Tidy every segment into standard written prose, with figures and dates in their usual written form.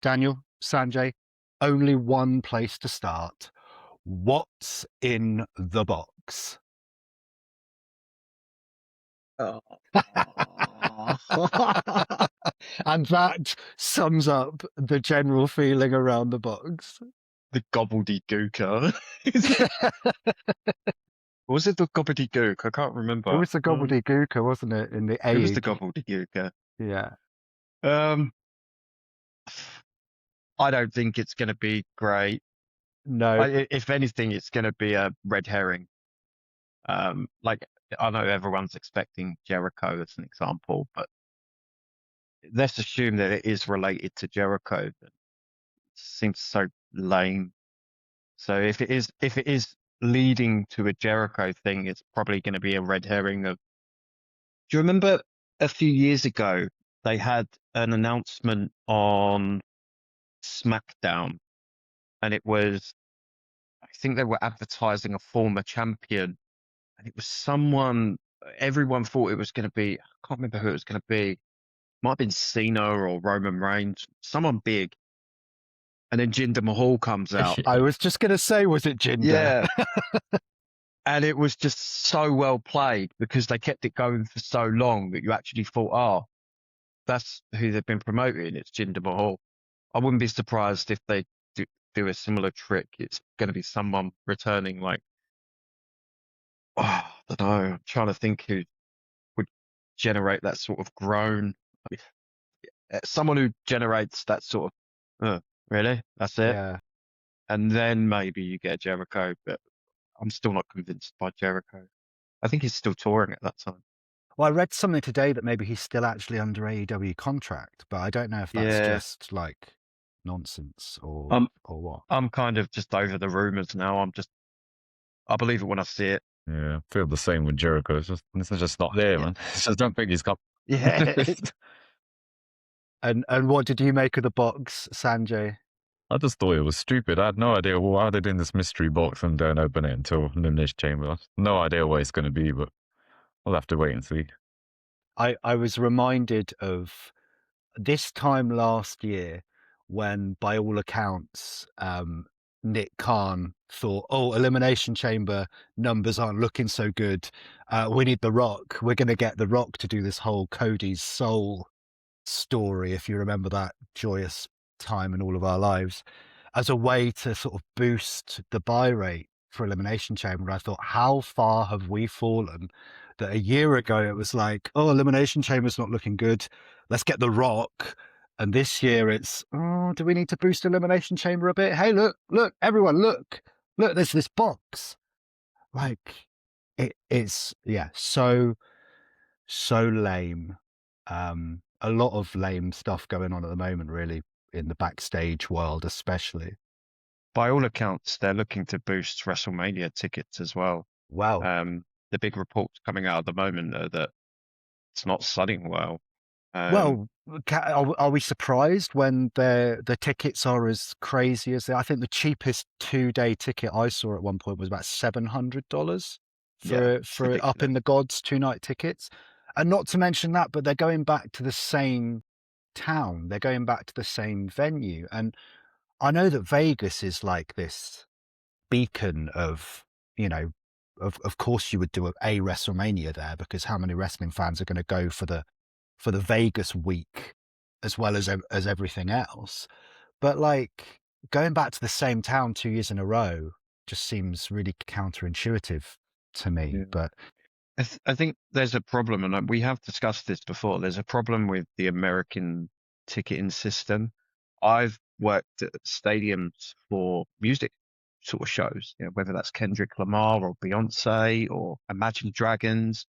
Daniel, Sanjay, only one place to start. What's in the box? Oh. And that sums up the general feeling around the box. The gobbledygooker. Was it the gobbledygook? I can't remember. It was the gobbledygooker, wasn't it? In the egg. It was the gobbledygooker. Yeah. I don't think it's going to be great. No. If anything, it's going to be a red herring. Like, I know everyone's expecting Jericho as an example, but let's assume that it is related to Jericho. It seems so lame. So if it is leading to a Jericho thing, it's probably going to be a red herring of. Do you remember a few years ago they had an announcement on SmackDown, and it was, I think they were advertising a former champion, and it was someone. Everyone thought it was going to be. I can't remember who it was going to be. Might have been Cena or Roman Reigns, someone big. And then Jinder Mahal comes out. I was just going to say, was it Jinder? Yeah. And it was just so well played because they kept it going for so long that you actually thought, oh, that's who they've been promoting. It's Jinder Mahal. I wouldn't be surprised if they do a similar trick. It's going to be someone returning like, oh, I don't know. I'm trying to think who would generate that sort of groan. Someone who generates that sort of, really? That's it? Yeah. And then maybe you get Jericho, but I'm still not convinced by Jericho. I think he's still touring at that time. Well, I read something today that maybe he's still actually under AEW contract, but I don't know if that's just like nonsense or what. I'm kind of just over the rumors now. I believe it when I see it. Yeah, I feel the same with Jericho. It's just not there, man. I just don't think he's got. Yeah. And what did you make of the box, Sanjay? I just thought it was stupid. I had no idea why they did in this mystery box and don't open it until Elimination Chamber. No idea what it's going to be, but we'll have to wait and see. I was reminded of this time last year when, by all accounts, Nick Khan thought, oh, Elimination Chamber numbers aren't looking so good. We need The Rock. We're going to get The Rock to do this whole Cody's soul story, if you remember that joyous time in all of our lives, as a way to sort of boost the buy rate for Elimination Chamber. I thought, how far have we fallen that a year ago it was like, oh, Elimination Chamber's not looking good, let's get The Rock. And this year it's, oh, do we need to boost Elimination Chamber a bit? Hey, look, everyone, look, there's this box. Like, it's, yeah, so lame. A lot of lame stuff going on at the moment, really, in the backstage world, especially. By all accounts, they're looking to boost WrestleMania tickets as well. Wow. The big reports coming out at the moment are that it's not selling well. Well, are we surprised when the tickets are as crazy as they are? I think the cheapest 2-day ticket I saw at one point was about $700 for Up in the Gods 2-night tickets. And not to mention that, but they're going back to the same town. They're going back to the same venue. And I know that Vegas is like this beacon of, of course you would do a WrestleMania there, because how many wrestling fans are going to go for the Vegas week as well as everything else? But like going back to the same town 2 years in a row just seems really counterintuitive to me. Yeah. But I think there's a problem, and we have discussed this before. There's a problem with the American ticketing system. I've worked at stadiums for music sort of shows, whether that's Kendrick Lamar or Beyonce or Imagine Dragons.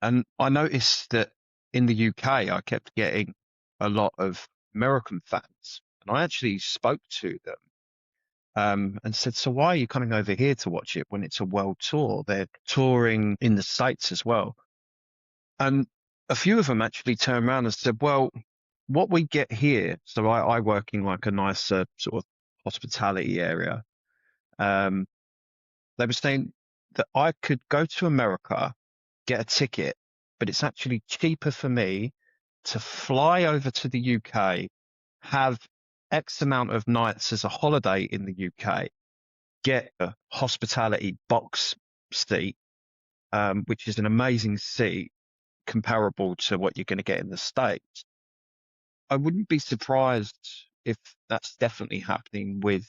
And I noticed that in the UK, I kept getting a lot of American fans, and I actually spoke to them and said, so why are you coming over here to watch it when it's a world tour? They're touring in the States as well. And a few of them actually turned around and said, well, what we get here, so I work in like a nicer sort of hospitality area. They were saying that I could go to America, get a ticket, but it's actually cheaper for me to fly over to the UK, have X amount of nights as a holiday in the UK, get a hospitality box seat, which is an amazing seat comparable to what you're going to get in the States. I wouldn't be surprised if that's definitely happening with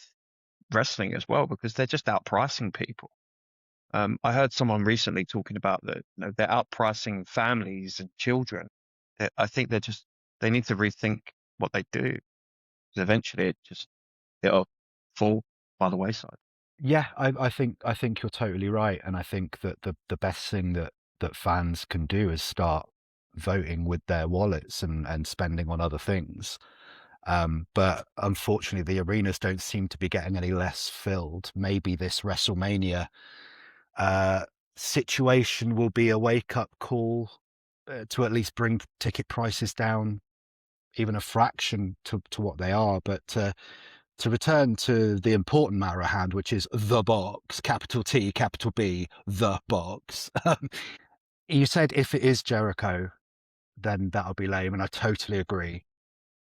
wrestling as well, because they're just outpricing people. I heard someone recently talking about that, they're outpricing families and children. I think they need to rethink what they do, because eventually it'll fall by the wayside. Yeah, I think you're totally right, and I think that the best thing that fans can do is start voting with their wallets and spending on other things. But unfortunately, the arenas don't seem to be getting any less filled. Maybe this WrestleMania situation will be a wake-up call to at least bring ticket prices down even a fraction to what they are. But to return to the important matter at hand, which is the box, capital T, capital B, the box. You said if it is Jericho, then that'll be lame, and I totally agree.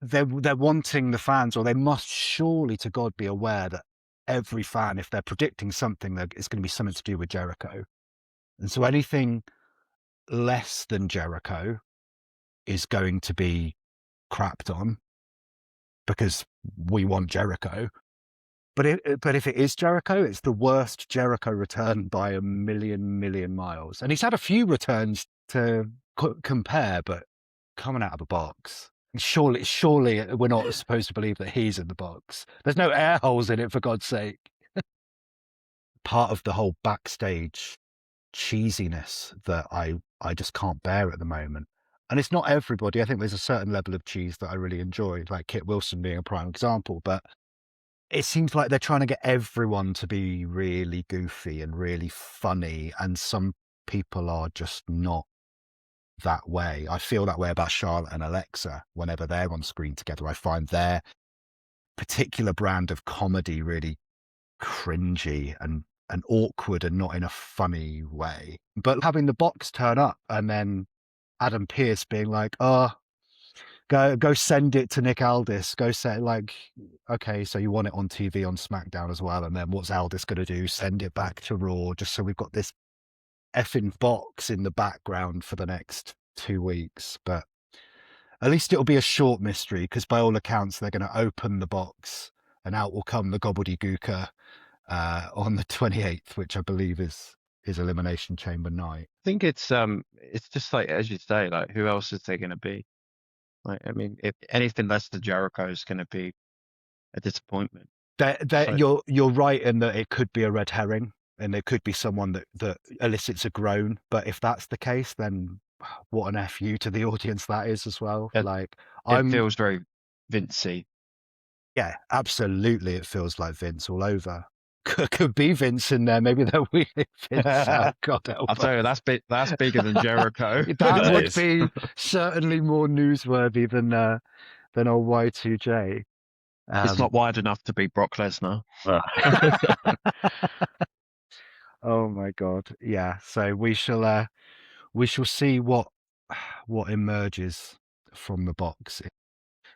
They're wanting the fans, or they must surely to God be aware that every fan, if they're predicting something, that it's going to be something to do with Jericho. And so anything less than Jericho is going to be crapped on because we want Jericho. But if it is Jericho, it's the worst Jericho return by a million miles. And he's had a few returns to compare, but coming out of the box. Surely we're not supposed to believe that he's in the box. There's no air holes in it, for God's sake. Part of the whole backstage cheesiness that I just can't bear at the moment. And it's not everybody. I think there's a certain level of cheese that I really enjoy, like Kit Wilson being a prime example. But it seems like they're trying to get everyone to be really goofy and really funny, and some people are just not that way. I feel that way about Charlotte and Alexa whenever they're on screen together. I find their particular brand of comedy really cringy and awkward, and not in a funny way. But having the box turn up and then Adam Pearce being like, "Oh, go send it to Nick Aldis. Go say, like, okay, so you want it on TV on SmackDown as well, and then what's Aldis going to do? Send it back to Raw, just so we've got this effing box in the background for the next 2 weeks." But at least it'll be a short mystery, because by all accounts they're going to open the box and out will come the gobbledygooker on the 28th, which I believe is Elimination Chamber night. I think it's just like, as you say, like, who else is there going to be? Like, I mean, if anything less than Jericho is going to be a disappointment. You're right in that it could be a red herring, and there could be someone that elicits a groan. But if that's the case, then what an FU to the audience that is as well. It feels very Vincey. Yeah, absolutely. It feels like Vince all over. Could be Vince in there. Maybe they'll be Vince. Oh, God help I'll tell you, that's bigger than Jericho. That would be certainly more newsworthy than old Y2J. It's not wide enough to be Brock Lesnar. Oh my God. Yeah. So we shall see what emerges from the box.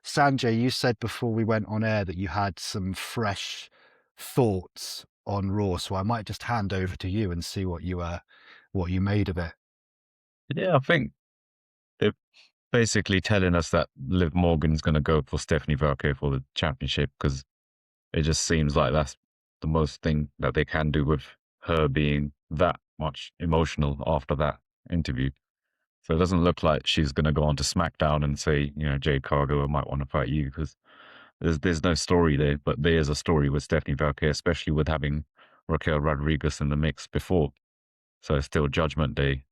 Sanjay, you said before we went on air that you had some fresh thoughts on Raw, so I might just hand over to you and see what you made of it. Yeah, I think they're basically telling us that Liv Morgan's going to go for Stephanie Vaquer for the championship, because it just seems like that's the most thing that they can do with her being that much emotional after that interview. So it doesn't look like she's going to go on to SmackDown and say, Jade Cargill, I might want to fight you, because there's no story there. But there is a story with Stephanie Vaquer, especially with having Raquel Rodriguez in the mix before. So it's still Judgment Day.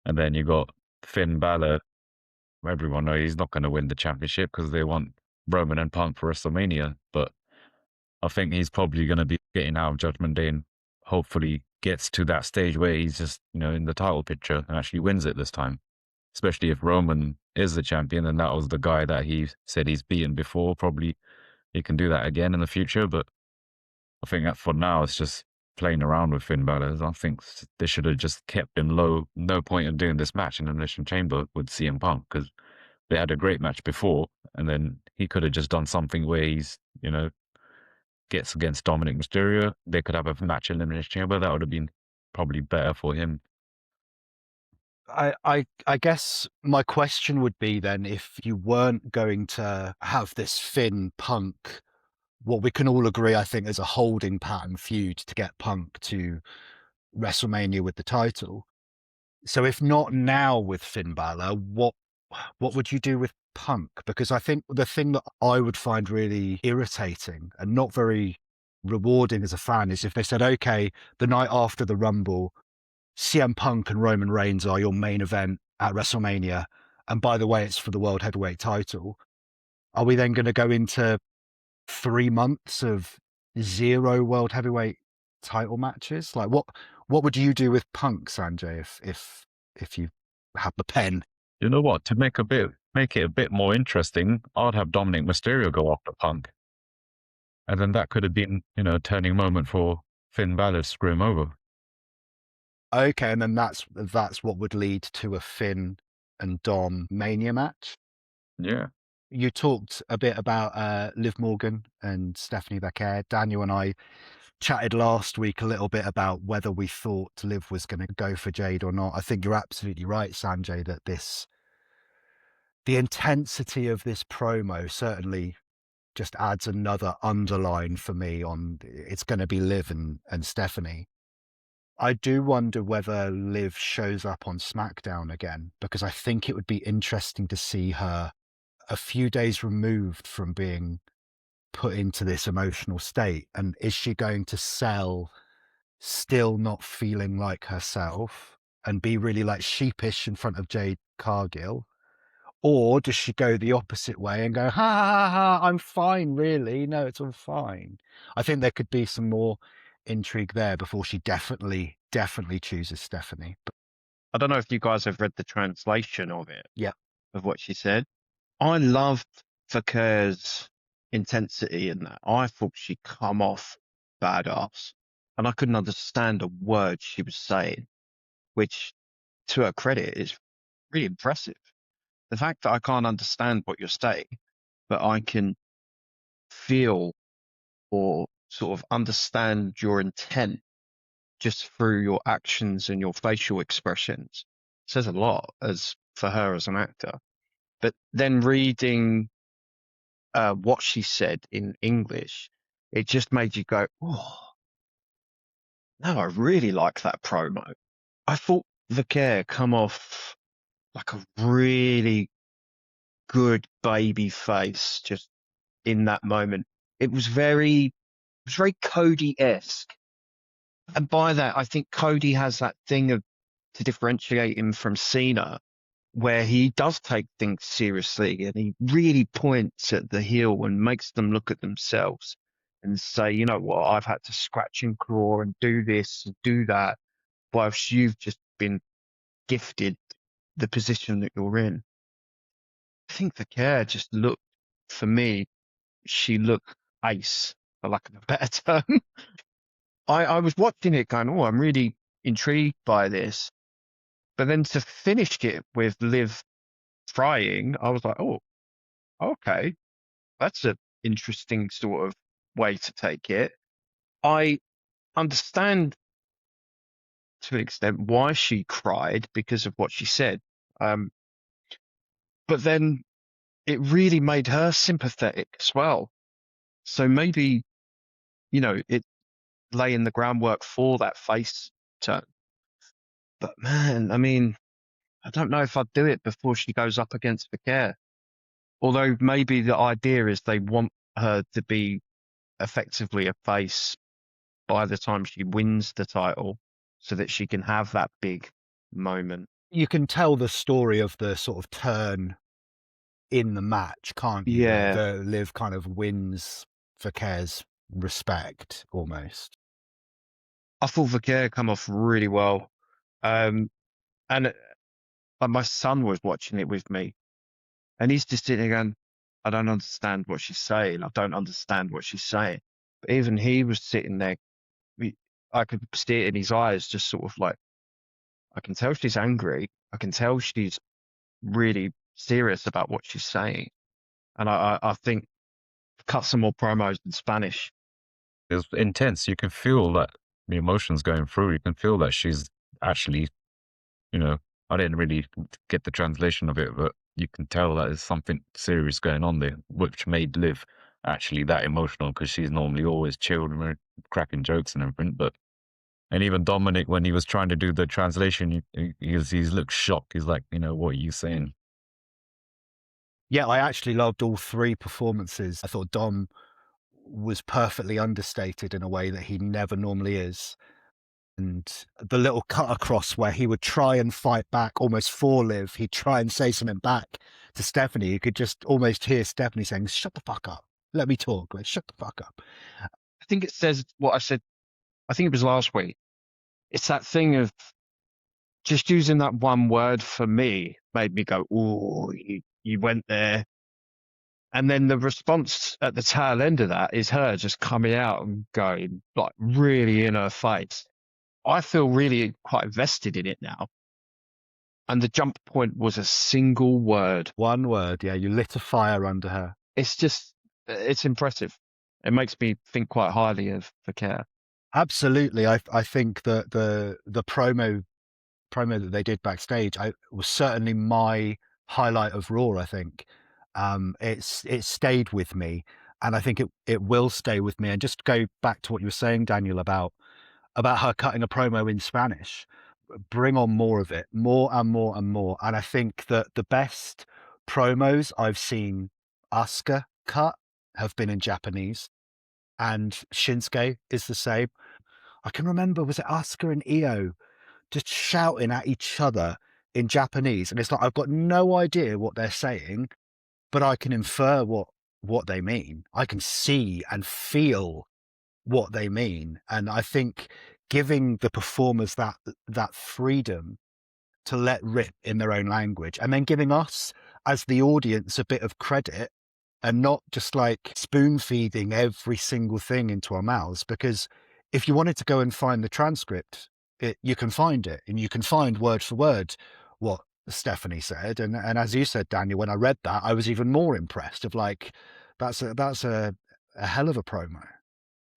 And then you got Finn Bálor. Everyone knows he's not going to win the championship because they want Roman and Punk for WrestleMania. But I think he's probably going to be getting out of Judgment Day and hopefully gets to that stage where he's just, in the title picture and actually wins it this time. Especially if Roman is the champion, and that was the guy that he said he's beaten before. Probably he can do that again in the future. But I think that for now, it's just playing around with Finn Bálor. I think they should have just kept him low. No point in doing this match in the Elimination Chamber with CM Punk, because they had a great match before, and then he could have just done something where he's, gets against Dominic Mysterio. They could have a match in Elimination Chamber. That would have been probably better for him. I guess my question would be then, if you weren't going to have this Finn Punk, what we can all agree, I think, is a holding pattern feud to get Punk to WrestleMania with the title. So if not now with Finn Balor, what would you do with Punk? Because I think the thing that I would find really irritating and not very rewarding as a fan is if they said, okay, the night after the Rumble, CM Punk and Roman Reigns are your main event at WrestleMania. And by the way, it's for the World Heavyweight title. Are we then going to go into 3 months of 0 World Heavyweight title matches? Like what would you do with Punk, Sanjay, if you had the pen? You know what? To make it a bit more interesting, I'd have Dominic Mysterio go after Punk. And then that could have been, a turning moment for Finn Balor to screw him over. Okay, and then that's what would lead to a Finn and Dom Mania match. Yeah. You talked a bit about Liv Morgan and Stephanie Vaquer. Daniel and I chatted last week a little bit about whether we thought Liv was going to go for Jade or not. I think you're absolutely right, Sanjay, that the intensity of this promo certainly just adds another underline for me on it's going to be Liv and Stephanie. I do wonder whether Liv shows up on SmackDown again, because I think it would be interesting to see her a few days removed from being put into this emotional state. And is she going to sell still not feeling like herself and be really like sheepish in front of Jade Cargill? Or does she go the opposite way and go, ha ha ha, I'm fine, really? No, it's all fine. I think there could be some more intrigue there before she definitely chooses Stephanie. But I don't know if you guys have read the translation of it. Yeah. Of what she said. I loved Vaquer's intensity in that. I thought she'd come off badass. And I couldn't understand a word she was saying, which, to her credit, is really impressive. The fact that I can't understand what you're saying, but I can feel or sort of understand your intent just through your actions and your facial expressions says a lot as for her as an actor. But then reading what she said in English, it just made you go, oh, no, I really like that promo. I thought Vaquer come off like a really good baby face just in that moment. It was very Cody-esque. And by that, I think Cody has that thing to differentiate him from Cena, where he does take things seriously and he really points at the heel and makes them look at themselves and say, you know what, I've had to scratch and claw and do this and do that, whilst you've just been gifted the position that you're in. I think Vaquer just looked, for me, she looked ace, for lack of a better term. I was watching it going, oh, I'm really intrigued by this. But then to finish it with Liv trying, I was like, oh, okay, that's an interesting sort of way to take it. I understand to an extent why she cried because of what she said. But then it really made her sympathetic as well. So maybe, it laying the groundwork for that face turn. But man, I mean, I don't know if I'd do it before she goes up against Vaquer. Although maybe the idea is they want her to be effectively a face by the time she wins the title so that she can have that big moment. You can tell the story of the sort of turn in the match, can't you? Yeah. The Liv kind of wins Vaquer's respect almost. I thought Vaquer come off really well. And my son was watching it with me and he's just sitting there going, I don't understand what she's saying. I don't understand what she's saying. But even he was sitting there, I could see it in his eyes, just sort of like, I can tell she's angry. I can tell she's really serious about what she's saying. And I think cut some more promos in Spanish. It was intense. You can feel that the emotions going through. You can feel that she's actually, I didn't really get the translation of it, but you can tell that there's something serious going on there, which made Liv actually that emotional, because she's normally always chilled and cracking jokes and everything. And even Dominic, when he was trying to do the translation, he's looked shocked. He's like, what are you saying? Yeah, I actually loved all three performances. I thought Dom was perfectly understated in a way that he never normally is. And the little cut across where he would try and fight back almost for Liv, he'd try and say something back to Stephanie. You could just almost hear Stephanie saying, "Shut the fuck up. Let me talk. Like, shut the fuck up." I think it says what I said, I think it was last week. It's that thing of just using that one word for me made me go, "Oh, you went there." And then the response at the tail end of that is her just coming out and going like really in her face. I feel really quite vested in it now. And the jump point was a single word. One word, yeah, you lit a fire under her. It's impressive. It makes me think quite highly of Vaquer. Absolutely. I think that the promo that they did backstage was certainly my highlight of Raw, I think. It stayed with me, and I think it will stay with me. And just go back to what you were saying, Daniel, about her cutting a promo in Spanish. Bring on more of it, more and more and more. And I think that the best promos I've seen Asuka cut have been in Japanese, and Shinsuke is the same. I can remember, was it Asuka and Io just shouting at each other in Japanese? And it's like, I've got no idea what they're saying, but I can infer what they mean. I can see and feel what they mean. And I think giving the performers that freedom to let rip in their own language, and then giving us as the audience a bit of credit, and not just like spoon feeding every single thing into our mouths. Because if you wanted to go and find the transcript, you can find it, and you can find word for word what Stephanie said. And as you said, Daniel, when I read that, I was even more impressed of like, that's a hell of a promo.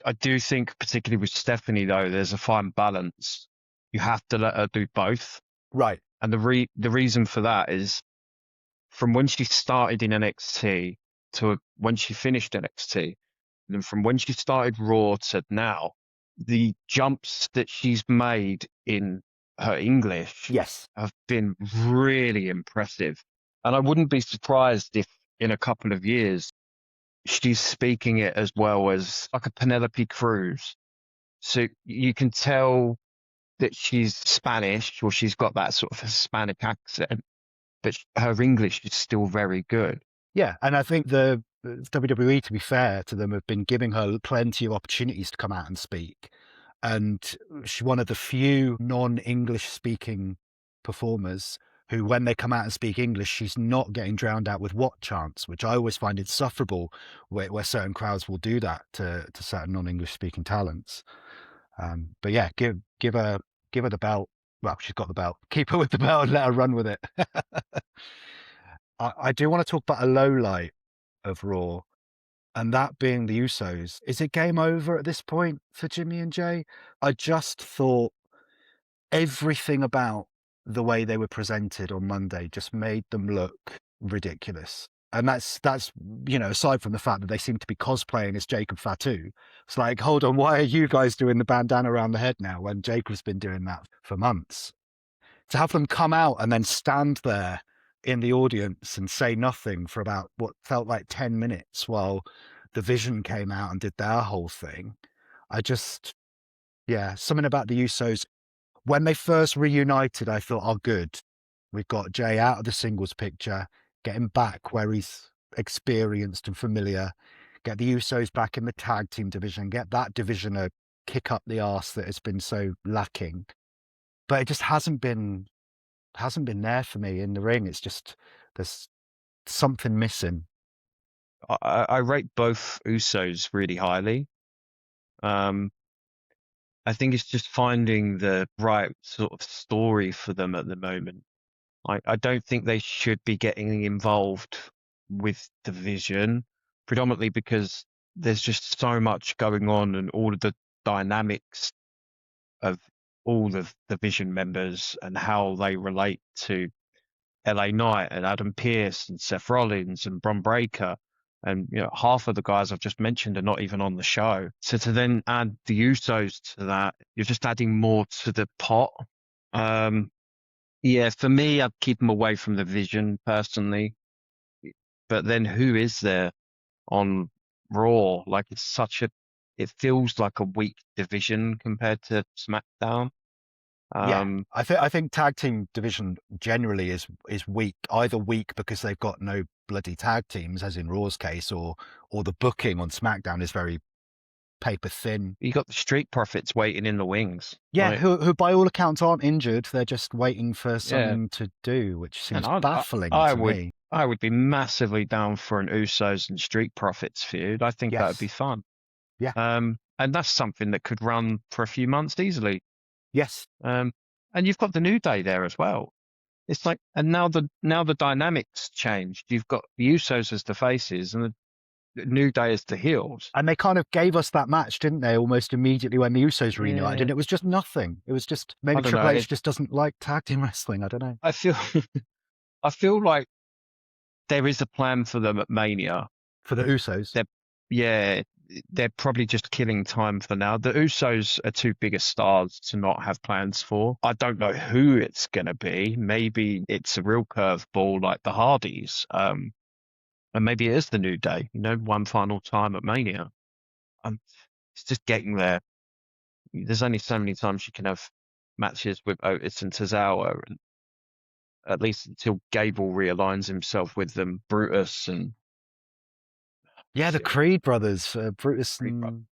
I do think, particularly with Stephanie, though, there's a fine balance. You have to let her do both. Right. And the reason for that is from when she started in NXT to when she finished NXT, and then from when she started Raw to now, the jumps that she's made in her English Yes. have been really impressive. And I wouldn't be surprised if in a couple of years she's speaking it as well as like a Penelope Cruz. So you can tell that she's Spanish, or she's got that sort of Hispanic accent, but her English is still very good. Yeah, and I think the WWE, to be fair to them, have been giving her plenty of opportunities to come out and speak. And she's one of the few non-English speaking performers who, when they come out and speak English, she's not getting drowned out with what chants, which I always find insufferable, where certain crowds will do that to certain non-English speaking talents. But yeah, give her the belt. Well, she's got the belt. Keep her with the belt and let her run with it. I do want to talk about a low light of Raw, and that being the Usos. Is it game over at this point for Jimmy and Jay? I just thought everything about the way they were presented on Monday just made them look ridiculous. And that's aside from the fact that they seem to be cosplaying as Jacob Fatu. It's like, hold on, why are you guys doing the bandana around the head now when Jacob's been doing that for months? To have them come out and then stand there in the audience and say nothing for about what felt like 10 minutes while the Vision came out and did their whole thing. Something about the Usos. When they first reunited, I thought, oh, good. We've got Jay out of the singles picture, get him back where he's experienced and familiar, get the Usos back in the tag team division, get that division a kick up the arse that has been so lacking. But it just hasn't been there for me in the ring. It's just, there's something missing. I rate both Usos really highly. I think it's just finding the right sort of story for them at the moment. I don't think they should be getting involved with division, predominantly because there's just so much going on and all of the dynamics of all the division members and how they relate to LA Knight and Adam Pearce and Seth Rollins and Bron Breakker. And half of the guys I've just mentioned are not even on the show. So to then add the Usos to that, you're just adding more to the pot. Yeah, for me, I'd keep them away from the Vision personally. But then who is there on Raw? Like it feels like a weak division compared to SmackDown. Yeah, I think tag team division generally is weak, either weak because they've got no bloody tag teams, as in Raw's case, or the booking on SmackDown is very paper thin. You got the Street Profits waiting in the wings. Yeah, like, who by all accounts aren't injured. They're just waiting for something to do, which seems baffling to me. I would be massively down for an Usos and Street Profits feud. I think that would Yes. be fun. Yeah. And that's something that could run for a few months easily. Yes. And you've got the New Day there as well. It's like, and now the dynamics changed. You've got the Usos as the faces and the New Day as the heels. And they kind of gave us that match, didn't they? Almost immediately when the Usos reunited, and it was just nothing. It was just maybe Triple H just doesn't like tag team wrestling. I don't know. I feel like there is a plan for them at Mania. For the Usos? They're probably just killing time for now. The Usos are too big a stars to not have plans for. I don't know who it's going to be. Maybe it's a real curveball like the Hardys. And maybe it is the New Day, one final time at Mania. It's just getting there. There's only so many times you can have matches with Otis and Tozawa, and at least until Gable realigns himself with them, Brutus and... Yeah, the Creed brothers, Brutus and...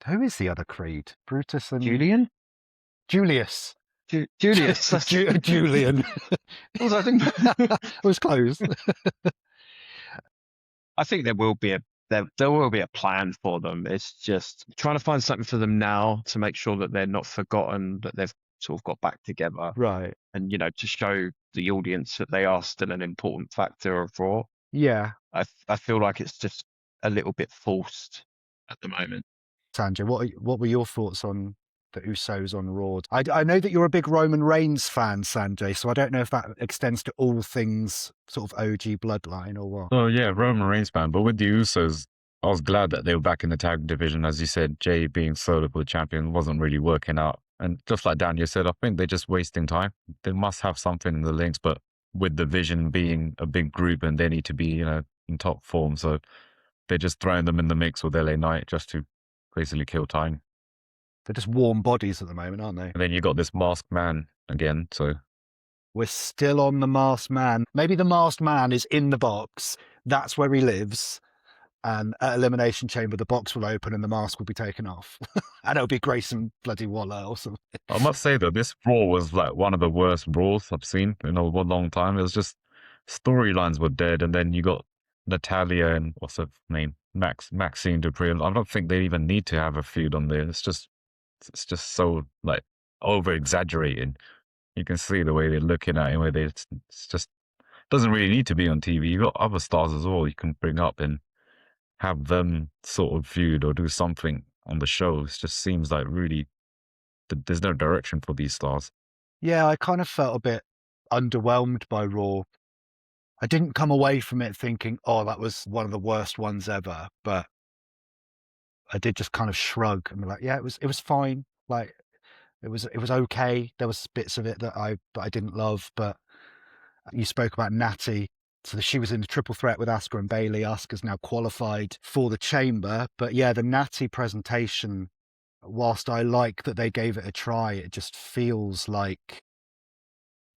Who is the other Creed? Brutus and... Julian? Julius. Julius. Julian. It was close. I think there will be a plan for them. It's just trying to find something for them now to make sure that they're not forgotten, that they've sort of got back together. Right. And, to show the audience that they are still an important factor of Raw. Yeah. I feel like it's just a little bit forced at the moment. Sanjay, what were your thoughts on the Usos on Raw? I know that you're a big Roman Reigns fan, Sanjay, so I don't know if that extends to all things sort of OG bloodline or what. Oh yeah, Roman Reigns fan, but with the Usos, I was glad that they were back in the tag division. As you said, Jay being solo for the champion wasn't really working out. And just like Daniel said, I think they're just wasting time. They must have something in the links, but with the Vision being a big group and they need to be, in top form, so they're just throwing them in the mix with LA Knight just to basically kill time. They're just warm bodies at the moment, aren't they? And then you got this masked man again, so... We're still on the masked man. Maybe the masked man is in the box. That's where he lives. And at Elimination Chamber, the box will open and the mask will be taken off. And it'll be Grayson bloody Waller or something. I must say, though, this Raw was like one of the worst Raws I've seen in a long time. It was just... storylines were dead, and then you got Natalia and what's her name? Maxine Dupree. I don't think they even need to have a feud on there. It's just so like over exaggerated. You can see the way they're looking at it, where it's just doesn't really need to be on TV. You got other stars as well you can bring up and have them sort of feud or do something on the show. It just seems like really there's no direction for these stars. Yeah, I kind of felt a bit underwhelmed by Raw. I didn't come away from it thinking, oh, that was one of the worst ones ever, but I did just kind of shrug and be like, yeah, it was fine. Like it was okay. There was bits of it that I didn't love, but you spoke about Natty. So she was in the triple threat with Asuka and Bayley. Asuka's now qualified for the Chamber, but yeah, the Natty presentation, whilst I like that they gave it a try, it just feels like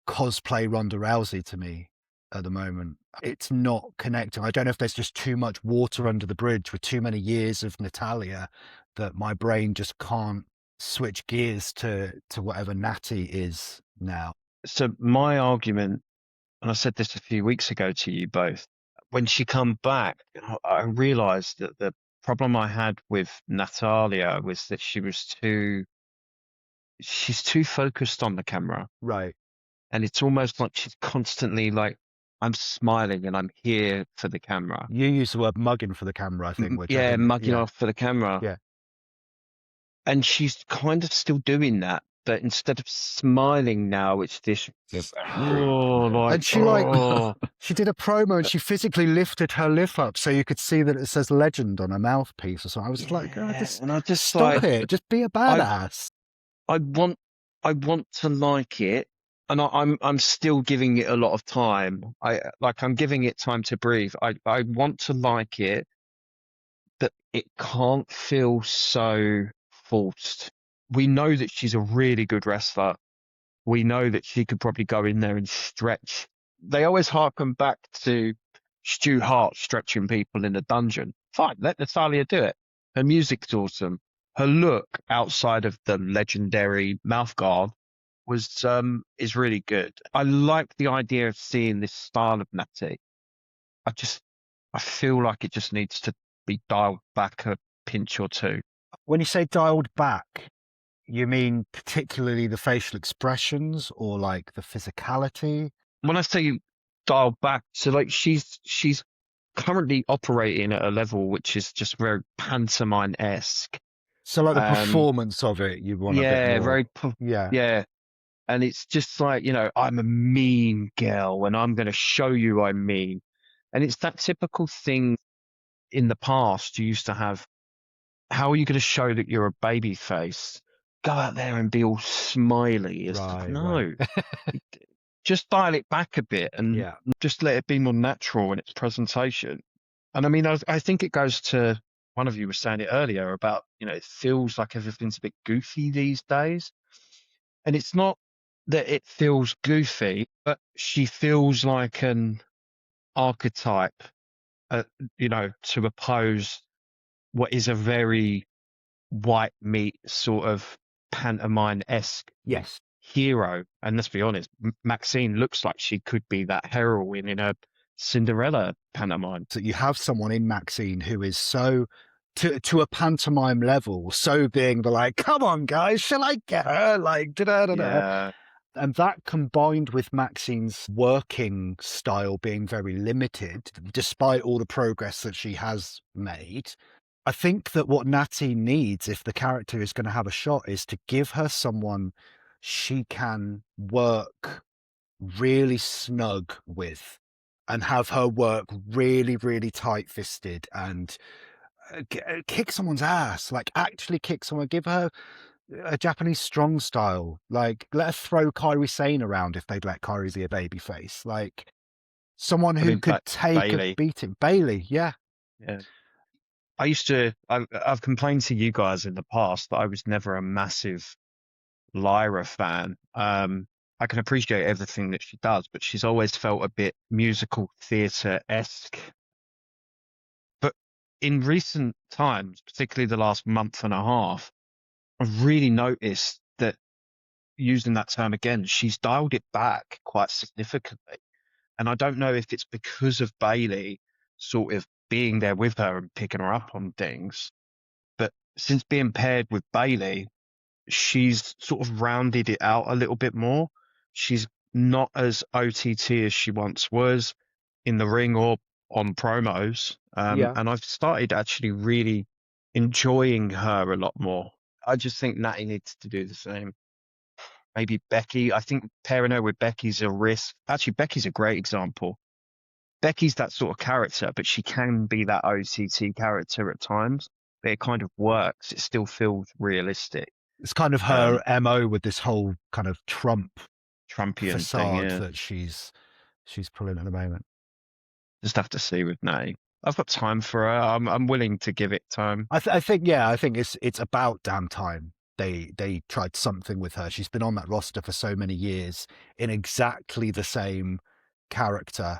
cosplay Ronda Rousey to me at the moment. It's not connecting. I don't know if there's just too much water under the bridge with too many years of Natalia that my brain just can't switch gears to whatever Natty is now. So my argument, and I said this a few weeks ago to you both, when she come back, I realized that the problem I had with Natalia was that she's too focused on the camera. Right. and it's almost like she's constantly like, I'm smiling and I'm here for the camera. You use the word mugging for the camera, I think. Which I Yeah, think, mugging yeah. off for the camera. Yeah. And she's kind of still doing that, but instead of smiling now, it's this. And she she did a promo and she physically lifted her lip up so you could see that it says legend on her mouthpiece or something. I was like, God, and I just stop it. Just be a badass. I want to like it, and I'm still giving it a lot of time. I'm giving it time to breathe. I want to like it, but it can't feel so forced. We know that she's a really good wrestler. We know that she could probably go in there and stretch. They always harken back to Stu Hart stretching people in a dungeon. Fine, let Natalya do it. Her music's awesome. Her look outside of the legendary mouth guard is really good. I like the idea of seeing this style of Natty. I feel like it just needs to be dialed back a pinch or two. When you say dialed back, you mean particularly the facial expressions or like the physicality? When I say dialed back, so like she's currently operating at a level which is just very pantomime-esque. So like the performance of it, you want a bit more. Yeah. And it's just like, I'm a mean girl and I'm going to show you I'm mean. And it's that typical thing in the past you used to have. How are you going to show that you're a baby face? Go out there and be all smiley. No. Just dial it back a bit and just let it be more natural in its presentation. And I mean, I think it goes to, one of you was saying it earlier about, it feels like everything's a bit goofy these days. And it's not that it feels goofy, but she feels like an archetype, to oppose what is a very white meat sort of pantomime-esque hero. And let's be honest, Maxine looks like she could be that heroine in a Cinderella pantomime. So you have someone in Maxine who is so to a pantomime level, so being the like, come on guys, shall I get her? Like da-da-da-da. And that combined with Maxine's working style being very limited, despite all the progress that she has made, I think that what Natty needs, if the character is going to have a shot, is to give her someone she can work really snug with and have her work really, really tight-fisted and kick someone's ass, like actually kick someone, give her a Japanese strong style, like let her throw Kairi Sane around if they'd let Kairi be a babyface, like someone who could take a beating. Bailey, yeah. I've complained to you guys in the past that I was never a massive Lyra fan. I can appreciate everything that she does, but she's always felt a bit musical theatre-esque. But in recent times, particularly the last month and a half, I've really noticed that, using that term again, she's dialed it back quite significantly. And I don't know if it's because of Bailey sort of being there with her and picking her up on things, but since being paired with Bailey, she's sort of rounded it out a little bit more. She's not as OTT as she once was in the ring or on promos. And I've started actually really enjoying her a lot more. I just think Natty needs to do the same. Maybe Becky. I think pairing her with Becky's a risk. Actually, Becky's a great example. Becky's that sort of character, but she can be that OTT character at times. But it kind of works. It still feels realistic. It's kind of her MO with this whole kind of Trumpian facade thing, that she's pulling at the moment. Just have to see with Natty. I've got time for her. I'm willing to give it time. I think it's about damn time they tried something with her. She's been on that roster for so many years in exactly the same character.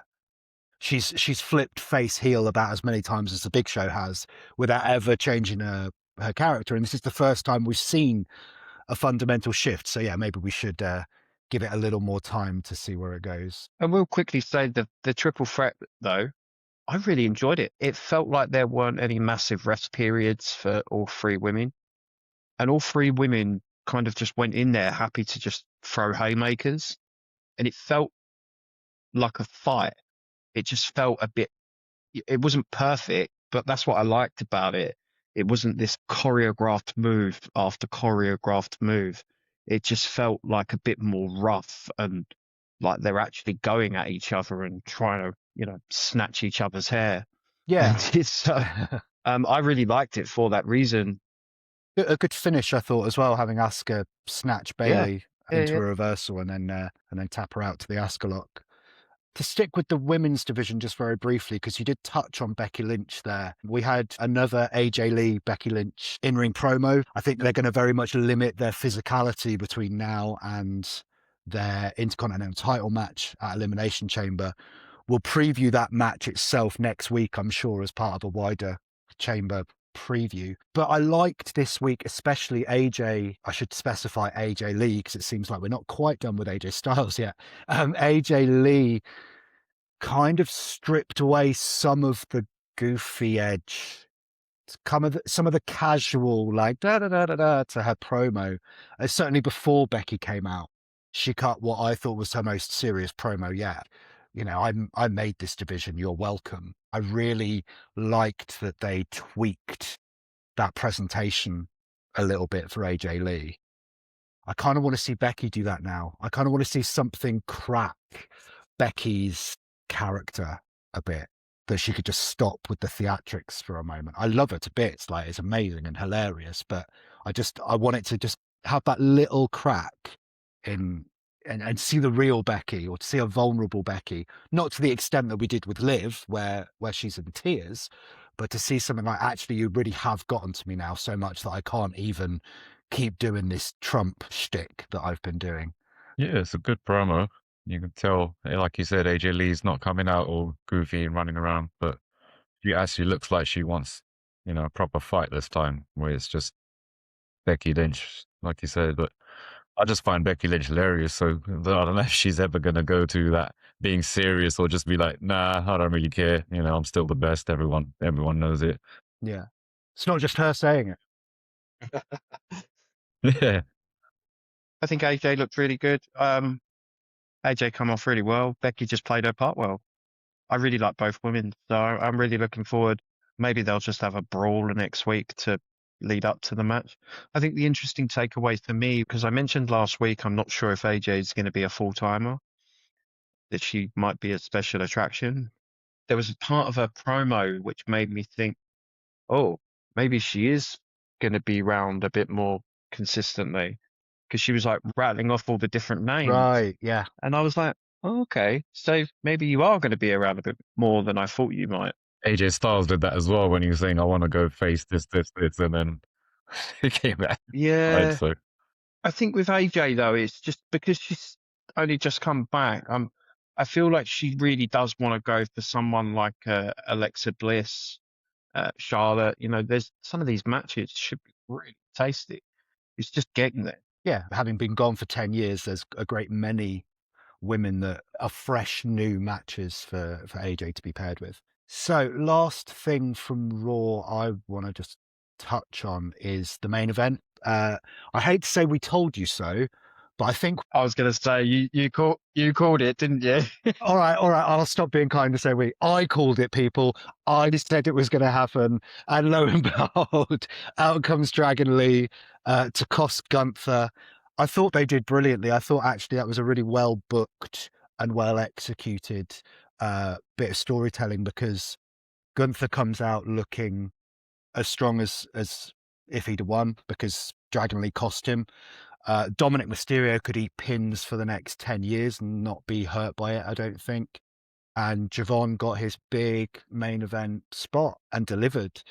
She's flipped face heel about as many times as the Big Show has without ever changing her character. And this is the first time we've seen a fundamental shift. So yeah, maybe we should give it a little more time to see where it goes. And we'll quickly say the triple threat, though, I really enjoyed it. It felt like there weren't any massive rest periods for all three women. And all three women kind of just went in there happy to just throw haymakers. and it felt like a fight. It just felt a bit, it wasn't perfect, but that's what I liked about it. It wasn't this choreographed move after choreographed move. It just felt like a bit more rough, and like they're actually going at each other and trying to, snatch each other's hair. Yeah. And it's, I really liked it for that reason. A good finish, I thought, as well, having Asuka snatch Bailey into a reversal and then tap her out to the Asuka lock. To stick with the women's division just very briefly, because you did touch on Becky Lynch there. We had another AJ Lee, Becky Lynch in-ring promo. I think they're going to very much limit their physicality between now and their Intercontinental title match at Elimination Chamber. We'll preview that match itself next week, I'm sure, as part of a wider Chamber preview. But I liked this week, especially AJ, I should specify AJ Lee, because it seems like we're not quite done with AJ Styles yet. AJ Lee kind of stripped away some of the goofy edge, some of the casual, like da-da-da-da-da to her promo. Certainly before Becky came out, she cut what I thought was her most serious promo yet. I made this division, you're welcome. I really liked that they tweaked that presentation a little bit for AJ Lee. I kind of want to see Becky do that now. I kind of want to see something crack Becky's character a bit, that she could just stop with the theatrics for a moment. I love her to bits, like it's amazing and hilarious, but I want it to just have that little crack in and see the real Becky, or to see a vulnerable Becky, not to the extent that we did with Liv, where she's in tears, but to see something like, actually, you really have gotten to me now so much that I can't even keep doing this Trump shtick that I've been doing. Yeah, it's a good promo. You can tell, like you said, AJ Lee's not coming out all goofy and running around, but she actually looks like she wants, a proper fight this time, where it's just Becky Lynch, like you said. But I just find Becky Lynch hilarious, so I don't know if she's ever going to go to that being serious or just be like, nah, I don't really care. I'm still the best. Everyone knows it. Yeah. It's not just her saying it. Yeah. I think AJ looked really good. AJ come off really well. Becky just played her part well. I really like both women, so I'm really looking forward. Maybe they'll just have a brawl next week to lead up to the match. I think the interesting takeaway for me, because I mentioned last week, I'm not sure if AJ is going to be a full-timer, that she might be a special attraction. There was a part of her promo which made me think, oh, maybe she is going to be around a bit more consistently, because she was like rattling off all the different names. Right, yeah. And I was like, oh, okay, so maybe you are going to be around a bit more than I thought you might. AJ Styles did that as well when he was saying, I want to go face this, and then he came back. Yeah. Right, so. I think with AJ, though, it's just because she's only just come back. I feel like she really does want to go for someone like Alexa Bliss, Charlotte. There's some of these matches should be really tasty. It's just getting there. Yeah, having been gone for 10 years, there's a great many women that are fresh new matches for AJ to be paired with. So last thing from Raw I want to just touch on is the main event. I hate to say we told you so, but I think I was going to say you called it, didn't you? all right. I'll stop being kind to say I called it, people. I just said it was going to happen, and lo and behold, out comes Dragon Lee to cost Gunther. I thought they did brilliantly. I thought actually that was a really well booked and well executed bit of storytelling, because Gunther comes out looking as strong as if he'd won, because Dragon Lee cost him. Dominic Mysterio could eat pins for the next 10 years and not be hurt by it, I don't think. And Javon got his big main event spot and delivered.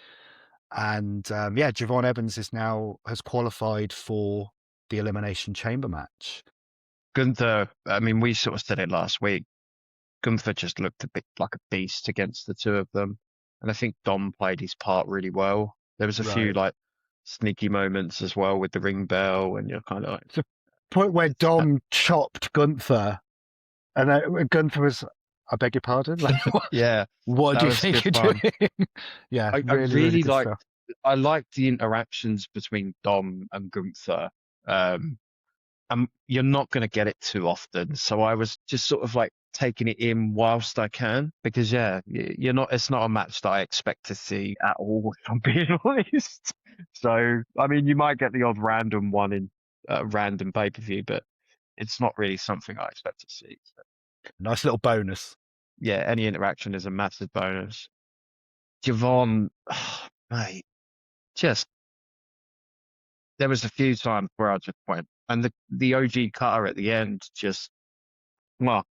And Javon Evans has qualified for the Elimination Chamber match. Gunther, I mean, we sort of said it last week. Gunther just looked a bit like a beast against the two of them. And I think Dom played his part really well. There was a few like sneaky moments as well with the ring bell, and you're kind of like... The point where Dom chopped Gunther, and Gunther was, I beg your pardon? Like, yeah. What do you think you're doing? Yeah, I really liked... I liked the interactions between Dom and Gunther. you're not going to get it too often. So I was just sort of like taking it in whilst I can, because it's not a match that I expect to see at all, if I'm being honest. So, I mean, you might get the odd random one in random pay-per-view, but it's not really something I expect to see. So, Nice little bonus. yeah, any interaction is a massive bonus. Javon, mate, there was a few times where I just went, and the OG cutter at the end just, well,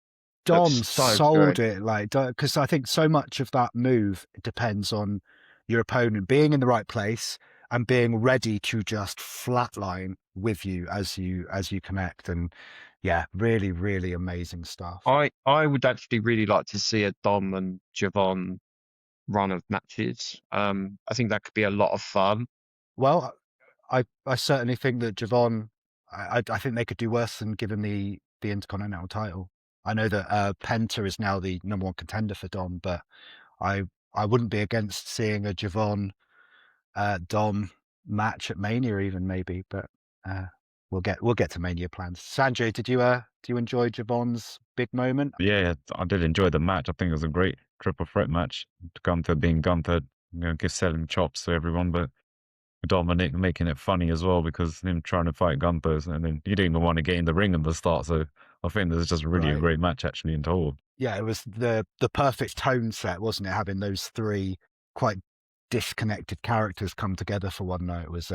Dom so sold good. it, like, because I think so much of that move depends on your opponent being in the right place and being ready to just flatline with you as you connect. And yeah, really, really amazing stuff. I would actually really like to see a Dom and Javon run of matches. I think that could be a lot of fun. Well, I certainly think that Javon, I think they could do worse than giving the Intercontinental title. I know that Penta is now the #1 contender for Dom, but I wouldn't be against seeing a Javon Dom match at Mania even, maybe, but we'll get to Mania plans. Sanjay, do you enjoy Javon's big moment? Yeah, I did enjoy the match. I think it was a great triple threat match. Gunther being Gunther, selling chops to everyone, but Dominic making it funny as well, because him trying to fight Gunther, and then he didn't even want to get in the ring at the start. So I think this is just really a great match actually in total. Yeah, it was the perfect tone set, wasn't it? Having those three quite disconnected characters come together for one night was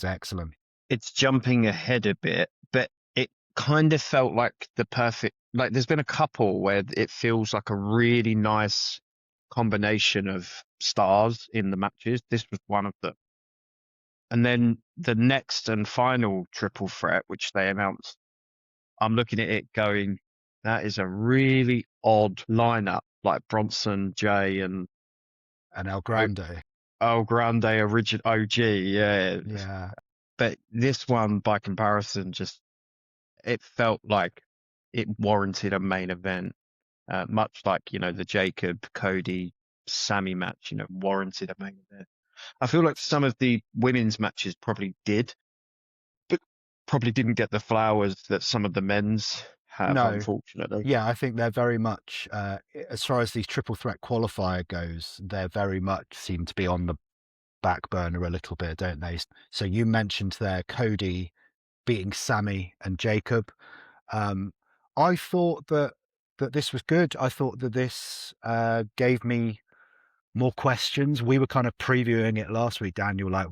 excellent. It's jumping ahead a bit, but it kind of felt like the perfect, like there's been a couple where it feels like a really nice combination of stars in the matches. This was one of them. And then the next and final triple threat, which they announced, I'm looking at it going, that is a really odd lineup, like Bronson, Jay, and El Grande. El Grande, original OG, yeah. Yeah. But this one, by comparison, it felt like it warranted a main event, much like, the Jacob, Cody, Sammy match, warranted a main event. I feel like some of the women's matches probably did, but probably didn't get the flowers that some of the men's have, unfortunately. Yeah, I think they're very much, as far as the triple threat qualifier goes, they're very much seem to be on the back burner a little bit, don't they? So you mentioned there Cody beating Sammy and Jacob. I thought that this was good. I thought that this gave me more questions. We were kind of previewing it last week, Daniel, like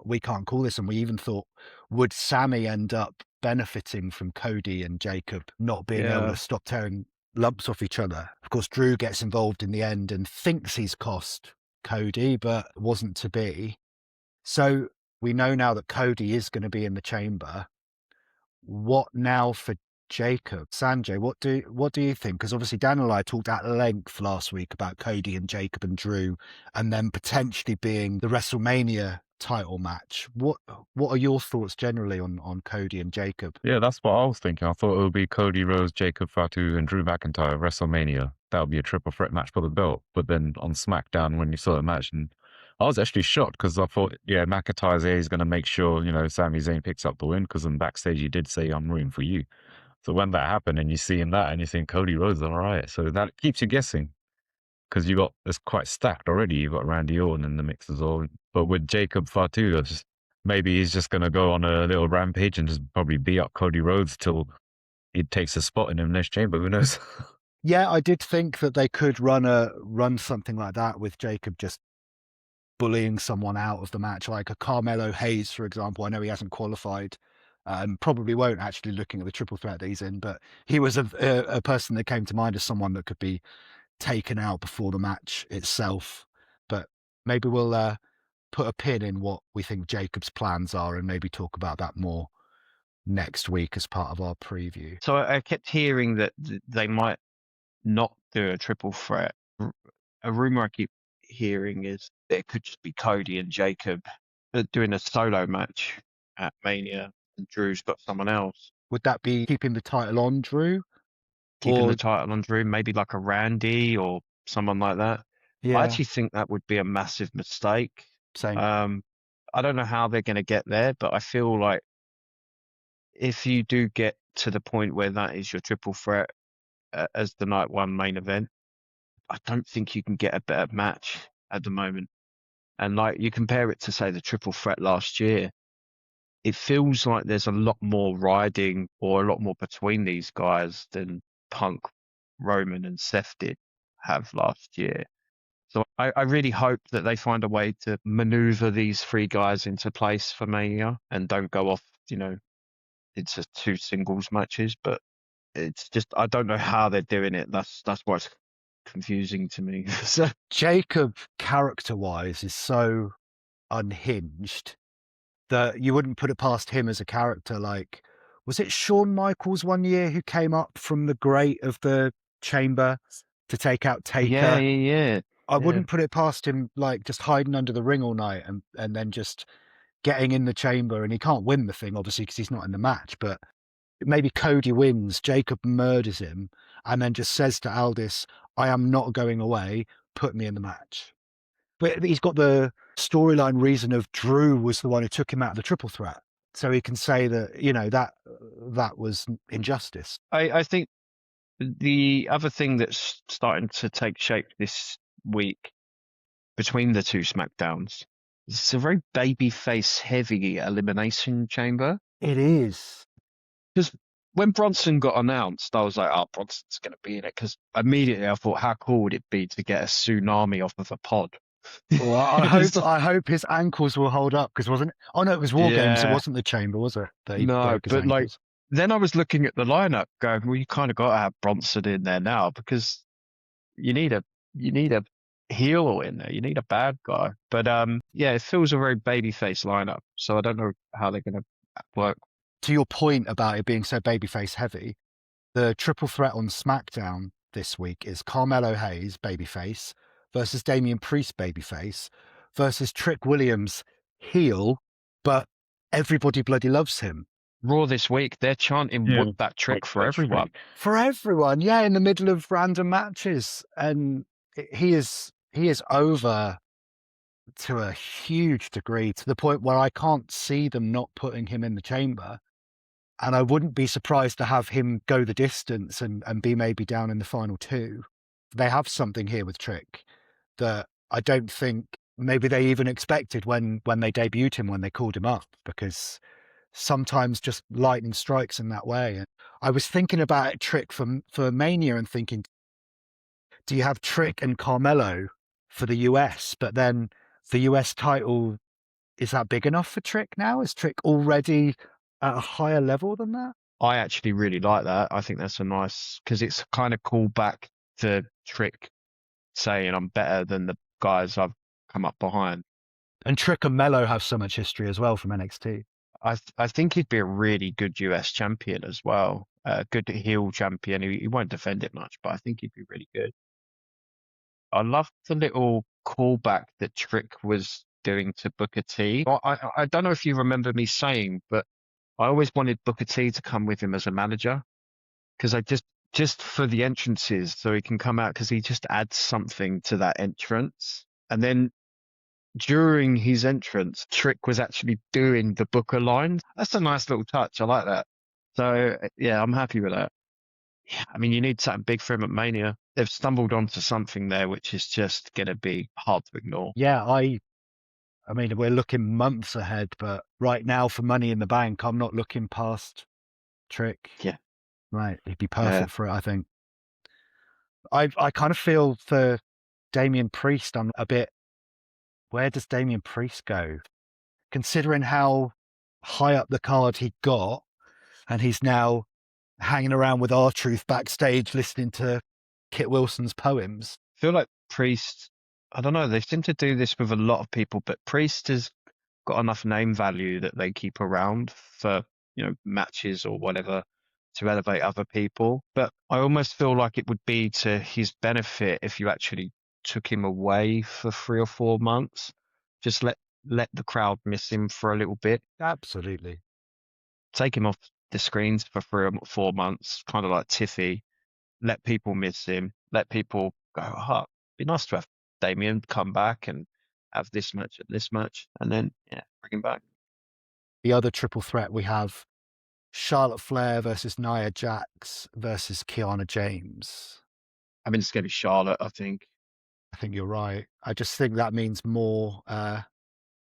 we can't call this, and we even thought, would Sammy end up benefiting from Cody and Jacob not being able to stop tearing lumps off each other? Of course, Drew gets involved in the end and thinks he's cost Cody, but wasn't to be. So we know now that Cody is going to be in the chamber. What now for Jacob? Sanjay, what do you think? Because obviously Dan and I talked at length last week about Cody and Jacob and Drew, and then potentially being the WrestleMania title match. What are your thoughts generally on Cody and Jacob? Yeah, that's what I was thinking. I thought it would be Cody Rhodes, Jacob Fatu, and Drew McIntyre at WrestleMania. That would be a triple threat match for the belt. But then on SmackDown, when you saw the match, and I was actually shocked, because I thought, McIntyre's here, he's going to make sure, Sami Zayn picks up the win, because in backstage he did say, I'm rooting for you. So when that happened and you see him that and you think Cody Rhodes, all right. So that keeps you guessing, because it's quite stacked already. You've got Randy Orton in the mix as well. But with Jacob Fatu, maybe he's just going to go on a little rampage and just probably beat up Cody Rhodes till he takes a spot in Elimination Chamber. Who knows? Yeah, I did think that they could run something like that with Jacob just bullying someone out of the match, like a Carmelo Hayes, for example. I know he hasn't qualified, probably won't, actually, looking at the triple threat that he's in, but he was a person that came to mind as someone that could be taken out before the match itself. But maybe we'll put a pin in what we think Jacob's plans are and maybe talk about that more next week as part of our preview. So I kept hearing that they might not do a triple threat. A rumor I keep hearing is that it could just be Cody and Jacob doing a solo match at Mania, and Drew's got someone else. Would that be keeping the title on Drew? Keeping the title on Drew, maybe like a Randy or someone like that. Yeah. I actually think that would be a massive mistake. Same. I don't know how they're going to get there, but I feel like if you do get to the point where that is your triple threat as the night one main event, I don't think you can get a better match at the moment. And like you compare it to say the triple threat last year, it feels like there's a lot more riding or a lot more between these guys than Punk, Roman, and Seth did have last year. So I really hope that they find a way to maneuver these three guys into place for Mania and don't go off, into two singles matches. But it's just I don't know how they're doing it. That's what's confusing to me. So Jacob, character-wise, is so unhinged that you wouldn't put it past him as a character. Like, was it Shawn Michaels one year who came up from the grate of the chamber to take out Taker? yeah. I wouldn't put it past him, like, just hiding under the ring all night and then just getting in the chamber. And he can't win the thing, obviously, because he's not in the match. But maybe Cody wins, Jacob murders him, and then just says to Aldis, I am not going away, put me in the match. But he's got the storyline reason of Drew was the one who took him out of the triple threat. So he can say that, that was injustice. I think the other thing that's starting to take shape this week between the two SmackDowns, it's a very babyface heavy Elimination Chamber. It is. Because when Bronson got announced, I was like, oh, Bronson's going to be in it. Because immediately I thought, how cool would it be to get a tsunami off of a pod? Well, I hope his ankles will hold up, because wasn't it? Oh no, it was War Games. It wasn't the chamber, was it? No, but like then I was looking at the lineup, going, well, you kind of got to have Bronson in there now, because you need a heel in there. You need a bad guy. But yeah, it feels a very babyface lineup. So I don't know how they're going to work. To your point about it being so babyface heavy, the triple threat on SmackDown this week is Carmelo Hayes, babyface, versus Damian Priest, babyface, versus Trick Williams, heel, but everybody bloody loves him. Raw this week, they're chanting "Whoop that trick" for everyone. For everyone, yeah, in the middle of random matches, and he is over to a huge degree, to the point where I can't see them not putting him in the chamber. And I wouldn't be surprised to have him go the distance and be maybe down in the final two. They have something here with Trick that I don't think maybe they even expected when they debuted him, when they called him up, because sometimes just lightning strikes in that way. And I was thinking about it, Trick for Mania, and thinking, do you have Trick and Carmelo for the US? But then the US title, is that big enough for Trick now? Is Trick already at a higher level than that? I actually really like that. I think that's a nice, because it's kind of called back to Trick saying I'm better than the guys I've come up behind. And Trick and Mello have so much history as well from NXT. I think he'd be a really good US champion as well. A good heel champion. He won't defend it much, but I think he'd be really good. I love the little callback that Trick was doing to Booker T. I don't know if you remember me saying, but I always wanted Booker T to come with him as a manager, because I just for the entrances, so he can come out, because he just adds something to that entrance. And then during his entrance, Trick was actually doing the Booker line. That's a nice little touch. I like that. So yeah, I'm happy with that. Yeah, I mean, you need something big for him at Mania. They've stumbled onto something there which is just going to be hard to ignore. Yeah, I mean, we're looking months ahead, but right now for Money in the Bank, I'm not looking past Trick. Yeah. Right. He'd be perfect for it, I think. I kind of feel for Damian Priest, I'm a bit, where does Damian Priest go? Considering how high up the card he got, and he's now hanging around with R-Truth backstage listening to Kit Wilson's poems. I feel like Priest, I don't know, they seem to do this with a lot of people, but Priest has got enough name value that they keep around for, matches or whatever to elevate other people. But I almost feel like it would be to his benefit if you actually took him away for 3 or 4 months. Just let the crowd miss him for a little bit. Absolutely. Take him off the screens for 3 or 4 months, kind of like Tiffy. Let people miss him. Let people go, oh, it'd be nice to have Damian come back and have this match and this match, and then bring him back. The other triple threat we have Charlotte Flair versus Nia Jax versus Kiana James. I mean, it's going to be Charlotte, I think. I think you're right. I just think that means more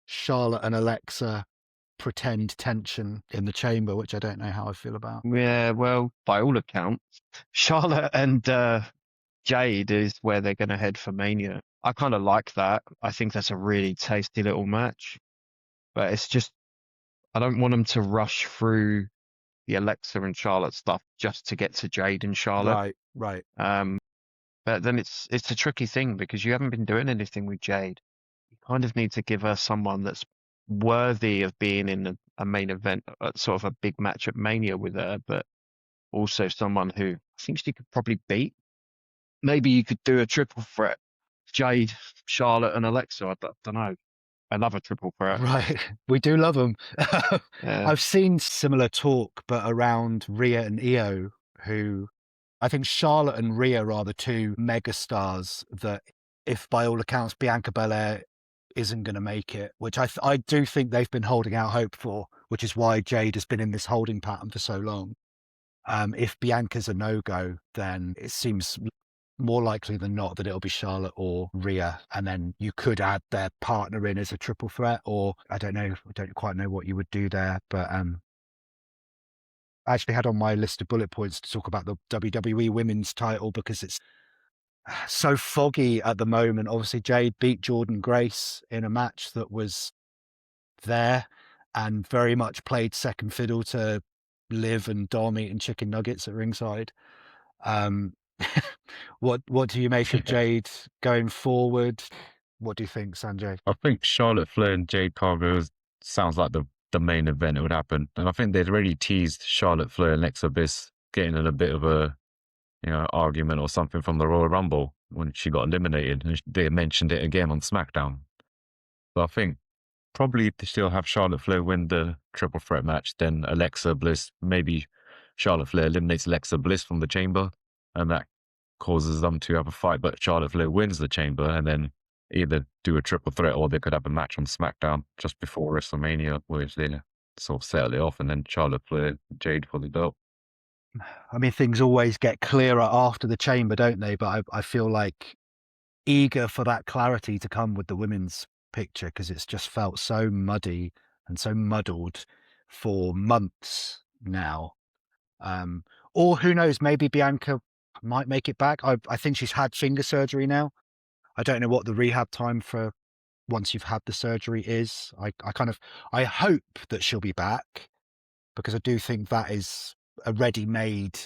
Charlotte and Alexa pretend tension in the chamber, which I don't know how I feel about. Yeah, well, by all accounts, Charlotte and Jade is where they're going to head for Mania. I kind of like that. I think that's a really tasty little match. But it's just, I don't want them to rush through the Alexa and Charlotte stuff just to get to Jade and Charlotte. Right. But then it's a tricky thing because you haven't been doing anything with Jade. You kind of need to give her someone that's worthy of being in a main event, sort of a big match at Mania with her, but also someone who I think she could probably beat. Maybe you could do a triple threat, Jade, Charlotte, and Alexa. I don't know. I love a triple threat. Right. We do love them. Yeah. I've seen similar talk, but around Rhea and Io, who I think Charlotte and Rhea are the two megastars that, if by all accounts Bianca Belair isn't going to make it, which I do think they've been holding out hope for, which is why Jade has been in this holding pattern for so long. If Bianca's a no-go, then it seems more likely than not that it'll be Charlotte or Rhea, and then you could add their partner in as a triple threat, or I don't know, I don't quite know what you would do there, but I actually had on my list of bullet points to talk about the WWE Women's title because it's so foggy at the moment. Obviously, Jade beat Jordan Grace in a match that was there and very much played second fiddle to Liv and Dom eating chicken nuggets at ringside. What do you make of Jade going forward? What do you think, Sanjay? I think Charlotte Flair and Jade Cargill sounds like the main event that would happen. And I think they'd already teased Charlotte Flair and Alexa Bliss getting in a bit of a argument or something from the Royal Rumble when she got eliminated. And they mentioned it again on SmackDown. So I think probably they still have Charlotte Flair win the triple threat match, then Alexa Bliss, maybe Charlotte Flair eliminates Alexa Bliss from the chamber, and that causes them to have a fight, but Charlotte Flair wins the chamber, and then either do a triple threat or they could have a match on SmackDown just before WrestleMania where they sort of settle it off, and then Charlotte Flair, Jade for the belt. I mean, things always get clearer after the chamber, don't they? But I feel like eager for that clarity to come with the women's picture because it's just felt so muddy and so muddled for months now. Or who knows, maybe Bianca might make it back. I think she's had finger surgery now. I don't know what the rehab time for once you've had the surgery is. I hope that she'll be back because I do think that is a ready-made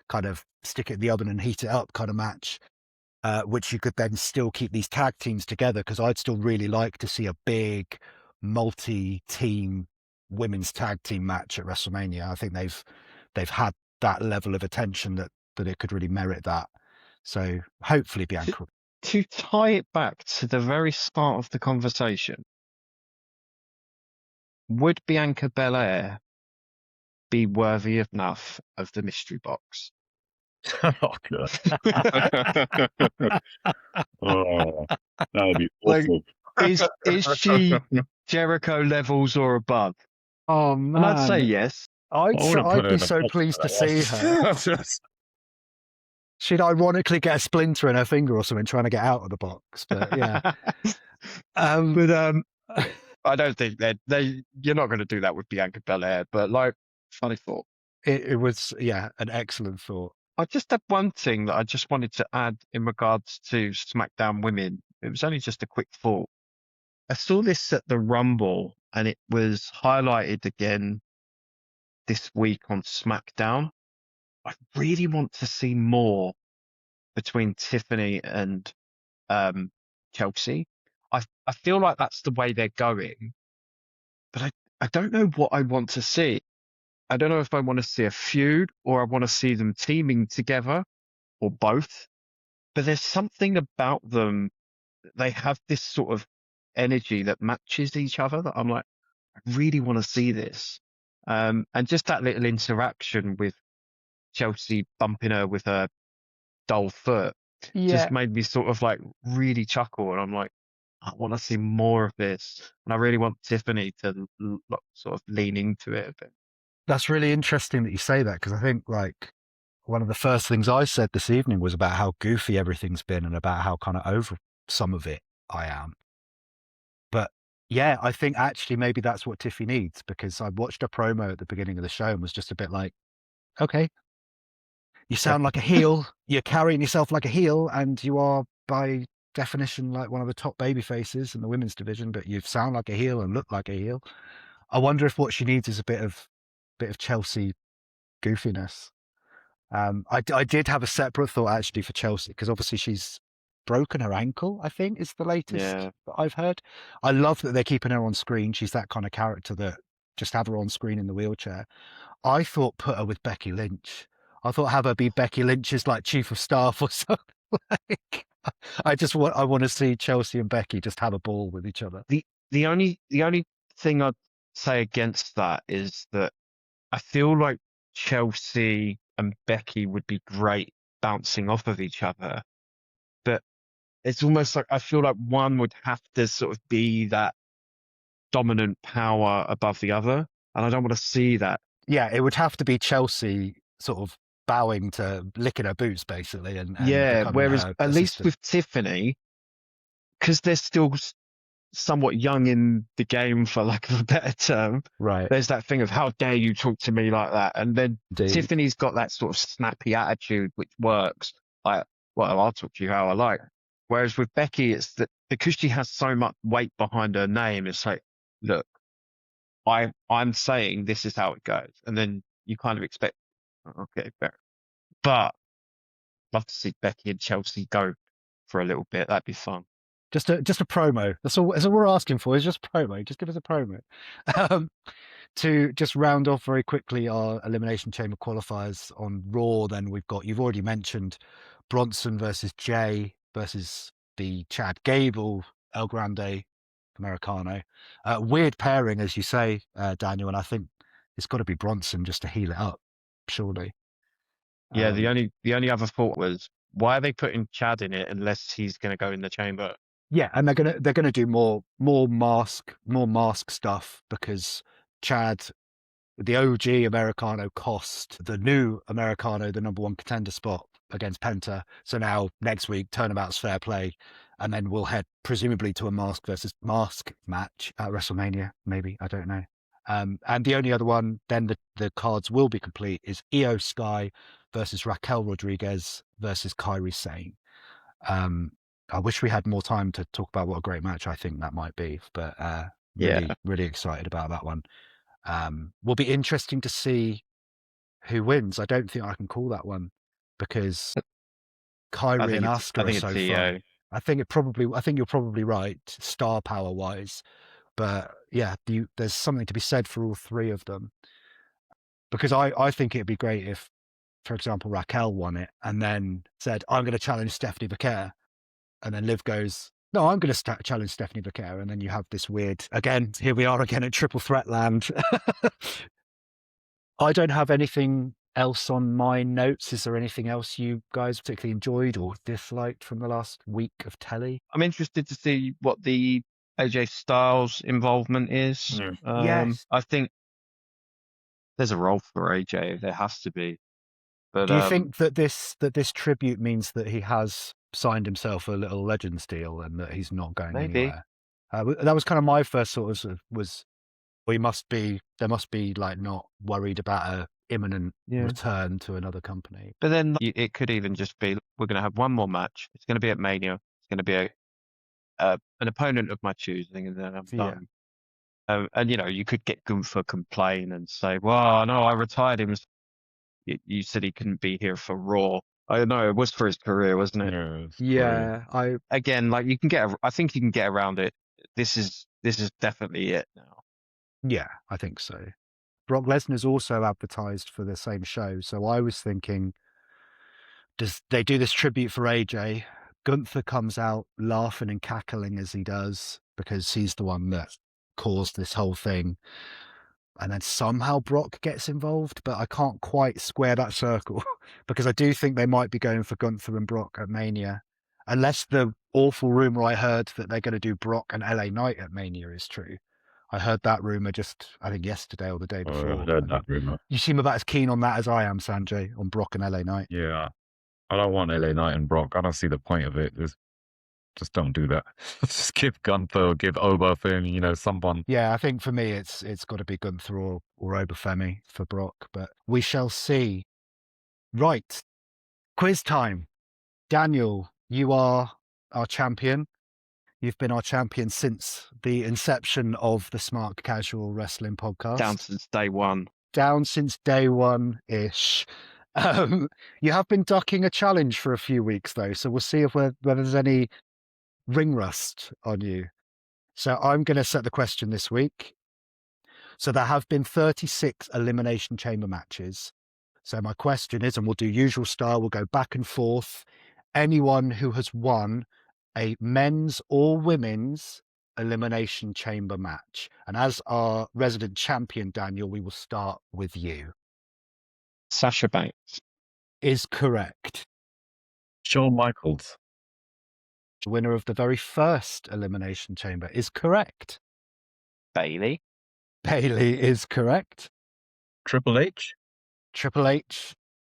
kind of stick it in the oven and heat it up kind of match, which you could then still keep these tag teams together because I'd still really like to see a big multi-team women's tag team match at WrestleMania. I think they've had that level of attention that it could really merit that. So hopefully Bianca. To tie it back to the very start of the conversation, would Bianca Belair be worthy enough of the mystery box? Oh, God. Oh, that would be awful. Is she Jericho levels or above? Oh man, and I'd say yes. I'd be so pleased to see her. She'd ironically get a splinter in her finger or something trying to get out of the box, but yeah. I don't think you're not going to do that with Bianca Belair, but like, funny thought. It was, yeah, an excellent thought. I just had one thing that I just wanted to add in regards to SmackDown women. It was only just a quick thought. I saw this at the Rumble and it was highlighted again this week on SmackDown. I really want to see more between Tiffany and Chelsea. I feel like that's the way they're going, but I don't know what I want to see. I don't know if I want to see a feud or I want to see them teaming together or both. But there's something about them. They have this sort of energy that matches each other that I'm like, I really want to see this. And just that little interaction with Chelsea bumping her with her dull foot just made me sort of like really chuckle. And I'm like, I want to see more of this. And I really want Tiffany to sort of lean into it a bit. That's really interesting that you say that, because I think like one of the first things I said this evening was about how goofy everything's been and about how kind of over some of it I am. But yeah, I think actually maybe that's what Tiffy needs, because I watched a promo at the beginning of the show and was just a bit like, okay, you sound like a heel, you're carrying yourself like a heel, and you are by definition like one of the top baby faces in the women's division, but you sound like a heel and look like a heel. I wonder if what she needs is a bit of Chelsea goofiness. I did have a separate thought actually for Chelsea, because obviously she's broken her ankle, I think is the latest Yeah. that I've heard. I love that they're keeping her on screen. She's that kind of character that just have her on screen in the wheelchair. I thought put her with Becky Lynch. I thought have her be Becky Lynch's like chief of staff or something. Like, I want to see Chelsea and Becky just have a ball with each other. The only thing I'd say against that is that I feel like Chelsea and Becky would be great bouncing off of each other, but it's almost like I feel like one would have to sort of be that dominant power above the other, and I don't want to see that. Yeah, it would have to be Chelsea sort of bowing to licking her boots basically, and Yeah, becoming whereas her at least assistant. with Tiffany, because they're still somewhat young in the game, for lack of a better term, Right. there's that thing of how dare you talk to me like that, and then Indeed. Tiffany's got that sort of snappy attitude which works. Like, well, I'll talk to you how I like. Whereas with Becky, it's that because she has so much weight behind her name, it's like, look, I'm saying this is how it goes, and then you kind of expect, okay, fair. But love to see Becky and Chelsea go for a little bit. That'd be fun. Just a promo. That's all we're asking for, is just promo. Just give us a promo. To just round off very quickly our Elimination Chamber qualifiers on Raw, then you've already mentioned Bronson versus Jay versus the Chad Gable El Grande Americano. Weird pairing, as you say, Daniel, and I think it's got to be Bronson just to heal it up, surely. Yeah, the only other thought was, why are they putting Chad in it unless he's going to go in the chamber? Yeah, and they're gonna do more mask stuff, because Chad, the OG Americano, cost the new Americano the number one contender spot against Penta. So now next week, turnabout's fair play, and then we'll head presumably to a mask versus mask match at WrestleMania. Maybe, I don't know. And the only other one, then the cards will be complete, is Io Sky versus Raquel Rodriguez versus Kairi Sane. I wish we had more time to talk about what a great match I think that might be, but really excited about that one. Will be interesting to see who wins. I don't think I can call that one, because Kyrie and Asuka are so fun. I think you're probably right, star power wise, but yeah, there's something to be said for all three of them, because I think it'd be great if, for example, Raquel won it and then said, I'm going to challenge Stephanie Vaquer. And then Liv goes, no, I'm going to challenge Stephanie Vaquer. And then you have this weird, again, here we are again at triple threat land. I don't have anything else on my notes. Is there anything else you guys particularly enjoyed or disliked from the last week of telly? I'm interested to see what the AJ Styles involvement is. Yes. I think there's a role for AJ. There has to be. But do you think that this tribute means that he has signed himself a little Legends deal and that he's not going anywhere? That was kind of my first sort of was, there must be like not worried about a imminent return to another company. But then it could even just be, we're going to have one more match. It's going to be at Mania. It's going to be an opponent of my choosing, and then I'm done. And you could get Gunther complain and say, well, no, I retired him. You said he couldn't be here for Raw. I don't know, it was for his career, wasn't it? Yeah. Again, like I think you can get around it. This is definitely it now. Yeah, I think so. Brock Lesnar's also advertised for the same show, so I was thinking, does they do this tribute for AJ? Gunther comes out laughing and cackling as he does, because he's the one that caused this whole thing. And then somehow Brock gets involved, but I can't quite square that circle because I do think they might be going for Gunther and Brock at Mania, unless the awful rumor I heard that they're going to do Brock and LA Knight at Mania is true. I heard that rumor I think yesterday or the day before. I heard that rumor. You seem about as keen on that as I am, Sanjay, on Brock and LA Knight. Yeah, I don't want LA Knight and Brock. I don't see the point of it. Just don't do that. Just give Gunther, give Oberfemi, someone. Yeah, I think for me it's got to be Gunther or Oberfemi for Brock, but we shall see. Right, quiz time. Daniel, you are our champion. You've been our champion since the inception of the Smark-Casual Wrestling Podcast. Down since day one. Down since day one-ish. You have been ducking a challenge for a few weeks, though, so we'll see whether there's any ring rust on you. So I'm going to set the question this week. So there have been 36 Elimination Chamber matches. So my question is, and we'll do usual style, we'll go back and forth. Anyone who has won a men's or women's Elimination Chamber match. And as our resident champion, Daniel, we will start with you. Sasha Banks. Is correct. Shawn Michaels. Winner of the very first Elimination Chamber is correct. Bailey. Bailey is correct. Triple H. Triple H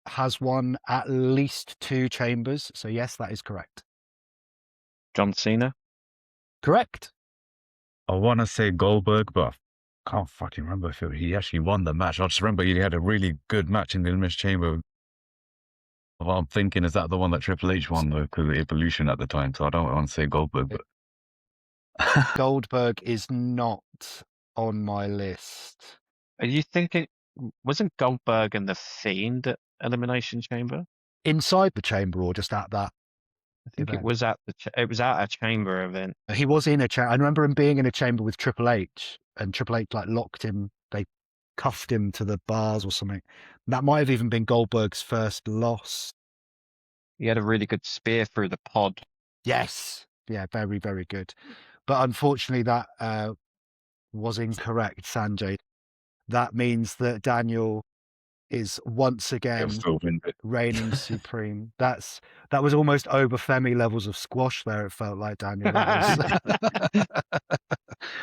has won at least 2 chambers. So yes, that is correct. John Cena. Correct. I want to say Goldberg, but I can't fucking remember if he actually won the match. I just remember he had a really good match in the Elimination Chamber. What I'm thinking, is that the one that Triple H won, though, because of Evolution at the time, so I don't want to say Goldberg. But Goldberg is not on my list. Are you thinking, wasn't Goldberg and The Fiend at Elimination Chamber? Inside the chamber or just at that? I think event? it was at a chamber event. He was in a chamber. I remember him being in a chamber with Triple H, and Triple H locked him. They cuffed him to the bars or something. That might have even been Goldberg's first loss. He had a really good spear through the pod. Yes. Yeah, very, very good. But unfortunately, that was incorrect, Sanjay. That means that Daniel is once again reigning supreme. That was almost Oberfemi levels of squash there, it felt like, Daniel.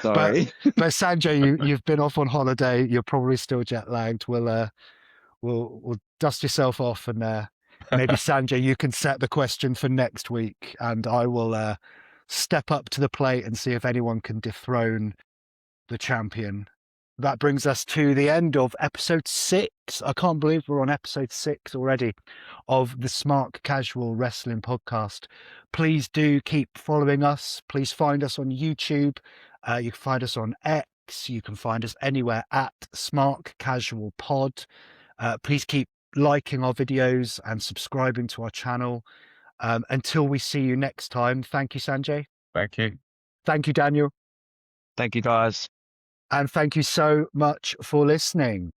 Sorry. But Sanjay, you've been off on holiday. You're probably still jet lagged. We'll dust yourself off, and maybe Sanjay, you can set the question for next week, and I will step up to the plate and see if anyone can dethrone the champion. That brings us to the end of episode 6. I can't believe we're on episode 6 already of the Smark-Casual Wrestling Podcast. Please do keep following us. Please find us on YouTube. You can find us on X. You can find us anywhere at Smark-Casual Pod. Please keep liking our videos and subscribing to our channel. Until we see you next time, thank you, Sanjay. Thank you. Thank you, Daniel. Thank you, guys. And thank you so much for listening.